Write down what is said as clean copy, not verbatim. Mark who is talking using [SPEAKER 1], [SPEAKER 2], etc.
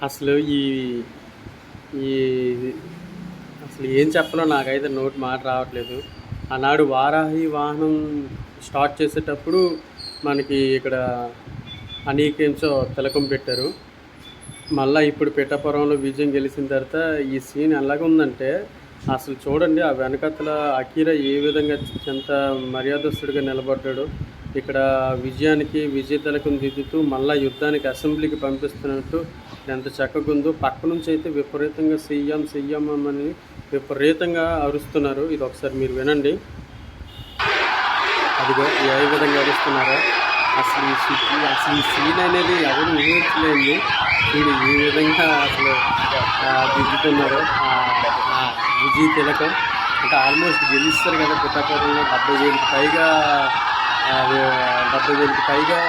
[SPEAKER 1] అసలు ఈ ఈ అసలు ఏం చెప్పాలో నాకైతే నోటి మాట రావట్లేదు. ఆనాడు వారాహి వాహనం స్టార్ట్ చేసేటప్పుడు మనకి ఇక్కడ అనేకెంచో తిలకం పెట్టారు. మళ్ళా ఇప్పుడు పిఠాపురంలో విజయం గెలిచిన తర్వాత ఈ సీన్ ఎలాగుందంటే అసలు చూడండి, ఆ వెనకతల అకీరా ఏ విధంగా ఎంత మర్యాదస్తుడిగా నిలబడ్డాడో, ఇక్కడ విజయానికి విజయ తిలకం దిద్దుతూ మళ్ళా యుద్ధానికి అసెంబ్లీకి పంపిస్తున్నట్టు ఎంత చక్కగుందో. పక్క నుంచి అయితే విపరీతంగా సీఎం సీఎం అని విపరీతంగా అరుస్తున్నారు. ఇది ఒకసారి మీరు వినండి. అదిగో ఏ విధంగా అరుస్తున్నారో. అసలు ఈ సీన్ అనేది ఎవరు ఊహించలేదు. చూడు ఈ విధంగా అసలు దిద్దుతున్నారు విజయ్ తిలకం. అంటే ఆల్మోస్ట్ గెలుస్తారు కదా పిఠాపురంలో 70,000కి పైగా